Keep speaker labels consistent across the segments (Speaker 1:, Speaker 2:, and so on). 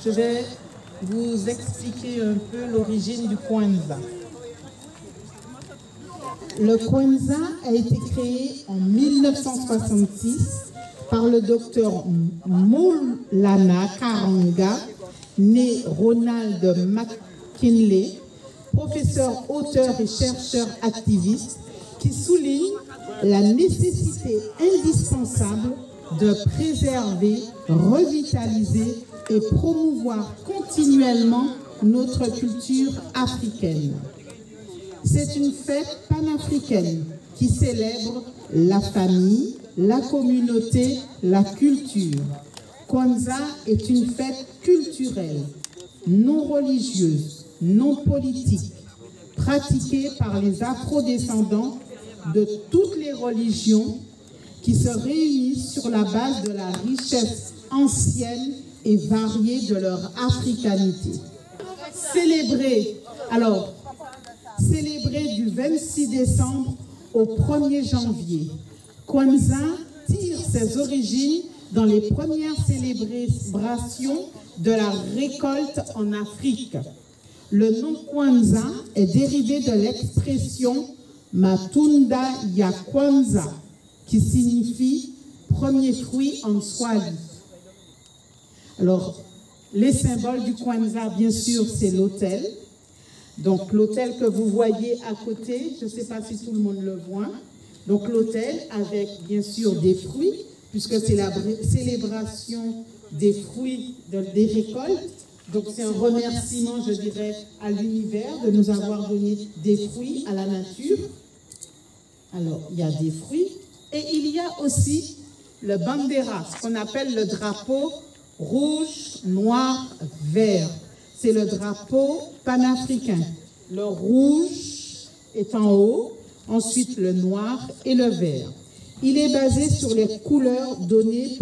Speaker 1: Je vais vous expliquer un peu l'origine du Kwanzaa. Le Kwanzaa a été créé en 1966 par le docteur Maulana Karanga, né Ronald McKinley, professeur, auteur et chercheur activiste, qui souligne la nécessité indispensable de préserver, revitaliser et promouvoir continuellement notre culture africaine. C'est une fête panafricaine qui célèbre la famille, la communauté, la culture. Kwanzaa est une fête culturelle, non religieuse, non politique, pratiquée par les afro-descendants de toutes les religions qui se réunissent sur la base de la richesse ancienne et variée de leur africanité. Célébré du 26 décembre au 1er janvier, Kwanzaa tire ses origines dans les premières célébrations de la récolte en Afrique. Le nom Kwanzaa est dérivé de l'expression Matunda ya Kwanza, qui signifie premier fruit en Swahili. Alors, les symboles du Kwanzaa, bien sûr, c'est l'autel. Donc, l'autel que vous voyez à côté, je ne sais pas si tout le monde le voit. Donc, l'autel avec, bien sûr, des fruits, puisque c'est la célébration des fruits des récoltes. Donc, c'est un remerciement, je dirais, à l'univers de nous avoir donné des fruits, à la nature. Alors, il y a des fruits. Et il y a aussi le bandera, ce qu'on appelle le drapeau rouge, noir, vert. C'est le drapeau panafricain. Le rouge est en haut, ensuite le noir et le vert. Il est basé sur les couleurs données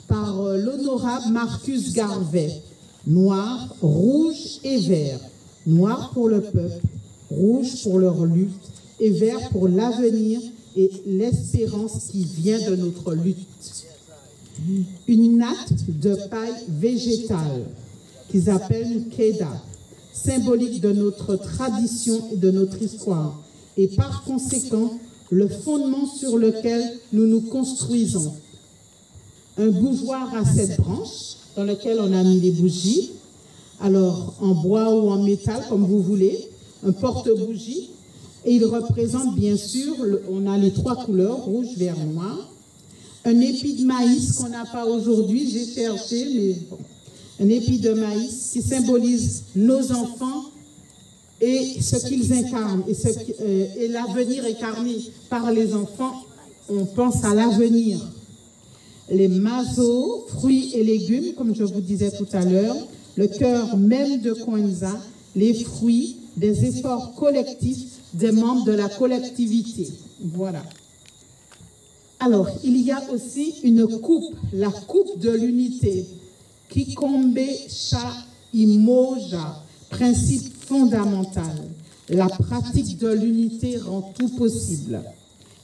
Speaker 1: par l'honorable Marcus Garvey. Noir, rouge et vert. Noir pour le peuple, rouge pour leur lutte et vert pour l'avenir et l'espérance qui vient de notre lutte. Une natte de paille végétale qu'ils appellent Keda, symbolique de notre tradition et de notre histoire, et par conséquent le fondement sur lequel nous nous construisons. Un bougeoir à 7 branches dans lequel on a mis les bougies, alors en bois ou en métal comme vous voulez, un porte-bougie, et il représente bien sûr, on a les 3 couleurs, rouge, vert, noir, un épi de maïs qu'on n'a pas aujourd'hui, j'ai cherché, mais bon, un épi de maïs qui symbolise nos enfants et ce qu'ils incarnent, et l'avenir incarné par les enfants, on pense à l'avenir. Les mazos, fruits et légumes, comme je vous disais tout à l'heure, le cœur même de Kwanzaa, les fruits des efforts collectifs des membres de la collectivité. Voilà. Alors, il y a aussi une coupe, la coupe de l'unité, Kikombe Cha Imoja, principe fondamental. La pratique de l'unité rend tout possible.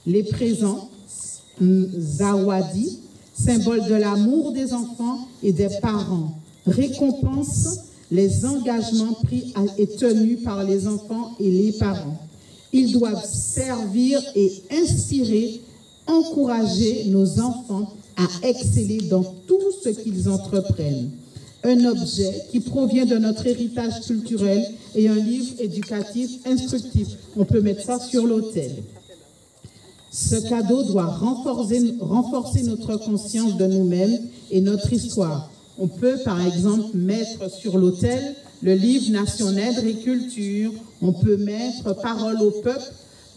Speaker 1: Les présents, Zawadi, symbole de l'amour des enfants et des parents, récompense les engagements pris et tenus par les enfants et les parents. Ils doivent servir et inspirer, encourager nos enfants à exceller dans tout ce qu'ils entreprennent. Un objet qui provient de notre héritage culturel et un livre éducatif instructif. On peut mettre ça sur l'autel. Ce cadeau doit renforcer notre conscience de nous-mêmes et notre histoire. On peut par exemple mettre sur l'autel le livre national d'agriculture, on peut mettre Parole au peuple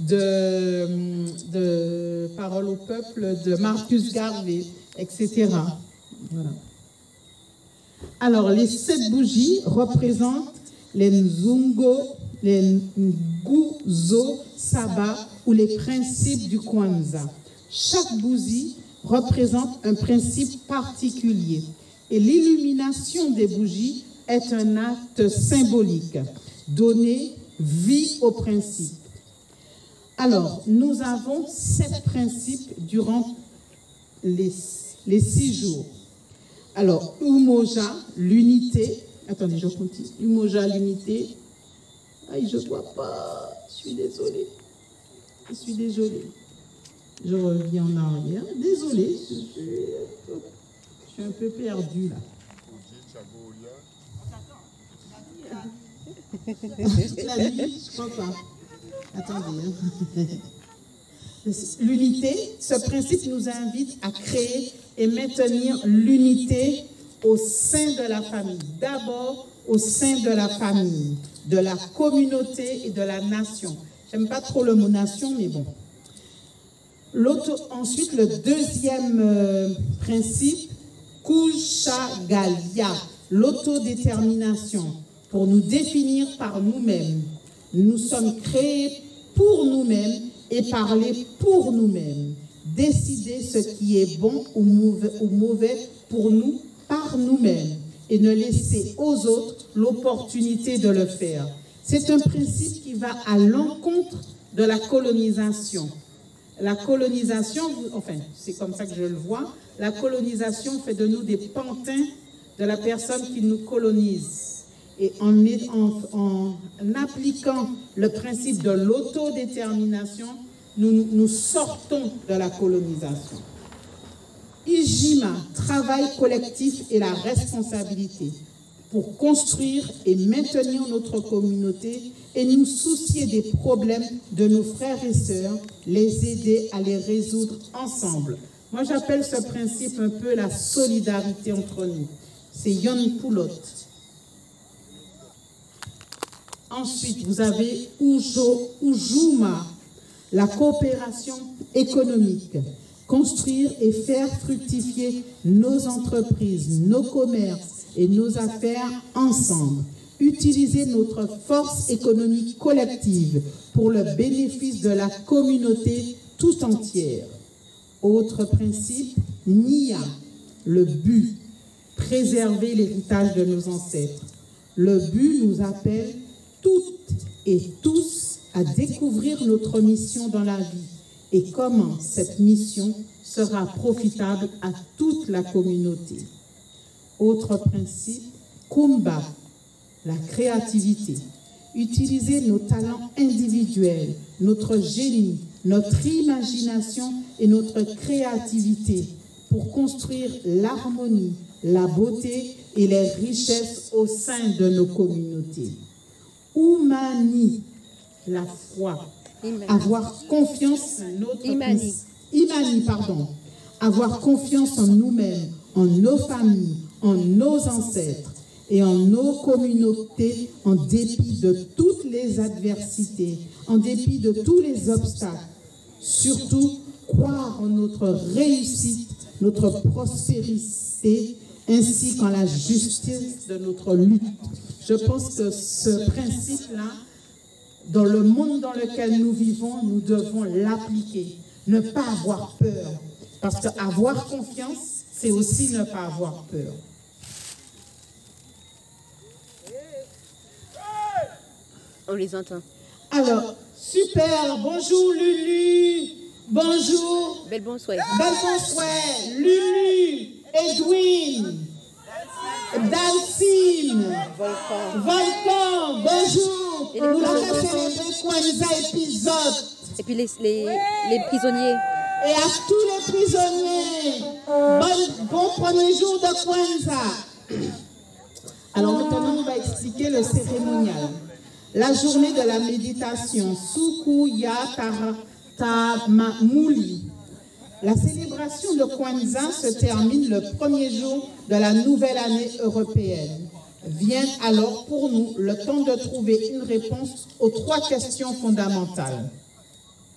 Speaker 1: de Marcus Garvey, etc. Voilà. Alors, les 7 bougies représentent les Nzungo, les Nguzo Saba ou les principes du Kwanzaa. Chaque bougie représente un principe particulier et l'illumination des bougies est un acte symbolique, donner vie aux principes. Alors, nous avons 7 principes durant les 6 jours. Alors, Umoja, l'unité. Attendez, je continue. Umoja, l'unité. Aïe, je ne vois pas. Je suis désolée. Je reviens en arrière. Désolée, je suis un peu perdue là. La nuit, je crois pas. Attendez. L'unité, ce principe nous invite à créer et maintenir l'unité au sein de la famille. D'abord, au sein de la famille, de la communauté et de la nation. J'aime pas trop le mot nation, mais bon. Ensuite, le deuxième principe, Kushagalia, l'autodétermination, pour nous définir par nous-mêmes. Nous sommes créés pour nous-mêmes et parler pour nous-mêmes. Décider ce qui est bon ou mauvais pour nous par nous-mêmes et ne laisser aux autres l'opportunité de le faire. C'est un principe qui va à l'encontre de la colonisation. La colonisation, enfin, c'est comme ça que je le vois, la colonisation fait de nous des pantins de la personne qui nous colonise. Et en appliquant le principe de l'autodétermination, nous sortons de la colonisation. Ijima, travail collectif et la responsabilité pour construire et maintenir notre communauté et nous soucier des problèmes de nos frères et sœurs, les aider à les résoudre ensemble. Moi, j'appelle ce principe un peu la solidarité entre nous. C'est Yon Poulot. Ensuite, vous avez Ujuma, la coopération économique. Construire et faire fructifier nos entreprises, nos commerces et nos affaires ensemble. Utiliser notre force économique collective pour le bénéfice de la communauté tout entière. Autre principe, Nia, le but, préserver l'héritage de nos ancêtres. Le but nous appelle toutes et tous à découvrir notre mission dans la vie et comment cette mission sera profitable à toute la communauté. Autre principe, Kumba, la créativité. Utiliser nos talents individuels, notre génie, notre imagination et notre créativité pour construire l'harmonie, la beauté et les richesses au sein de nos communautés. Umani, la foi. Avoir confiance en notre Imani, pardon. Avoir confiance en nous-mêmes, en nos familles, en nos ancêtres et en nos communautés en dépit de toutes les adversités, en dépit de tous les obstacles. Surtout, croire en notre réussite, notre prospérité, ainsi qu'en la justice de notre lutte. Je pense que ce principe-là, dans le monde dans lequel nous vivons, nous devons l'appliquer. Ne pas avoir peur. Parce qu'avoir confiance, c'est aussi ne pas avoir peur.
Speaker 2: On les entend.
Speaker 1: Alors, super. Bonjour Lulu. Bonjour.
Speaker 2: Belle bonsoir.
Speaker 1: Belle bonsoir. Lulu. Edwin. Dalcine. Volcan. Bonjour. Nous allons célébrer Kwanzaa épisode.
Speaker 2: Et puis les prisonniers.
Speaker 1: Et à tous les prisonniers, bon premier jour de Kwanzaa. Alors maintenant, on va expliquer le cérémonial. La journée de la méditation, Suku Ya Tamamuli. La célébration de Kwanzaa se termine le premier jour de la nouvelle année européenne. Vient alors pour nous le temps de trouver une réponse aux 3 questions fondamentales.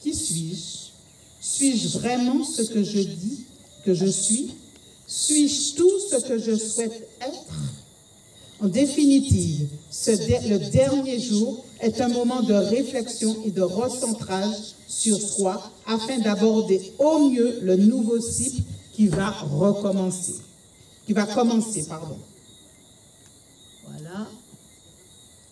Speaker 1: Qui suis-je? Suis-je vraiment ce que je dis que je suis? Suis-je tout ce que je souhaite être? En définitive, le dernier jour est un moment de réflexion et de recentrage sur soi afin d'aborder au mieux le nouveau cycle qui va commencer. Voilà.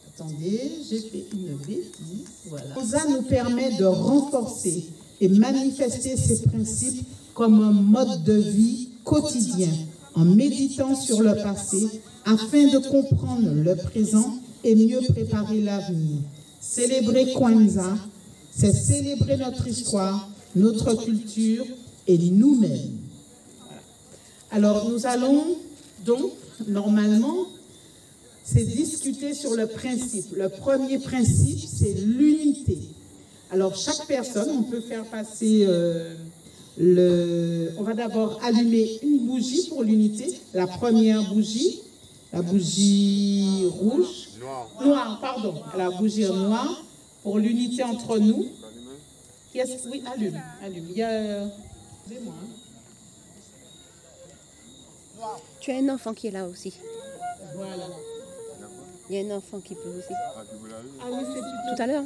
Speaker 1: Attendez, j'ai fait une bêtise. Voilà. Ça nous permet de renforcer et manifester ces principes comme un mode de vie quotidien en méditant sur le passé afin de comprendre le présent et mieux préparer l'avenir. Célébrer Kwanzaa, c'est célébrer notre histoire, notre culture et nous-mêmes. Alors nous allons donc, normalement, c'est discuter sur le principe. Le premier principe, c'est l'unité. Alors chaque personne, on peut faire passer on va d'abord allumer une bougie pour l'unité. La première bougie, la bougie rouge. Noire, pardon. La bougie noire pour l'unité entre nous. Oui, allume. Il y a...
Speaker 2: Tu as un enfant qui est là aussi.
Speaker 1: Voilà.
Speaker 2: Il y a un enfant qui peut aussi.
Speaker 1: Ah oui, c'est
Speaker 2: Tout à l'heure.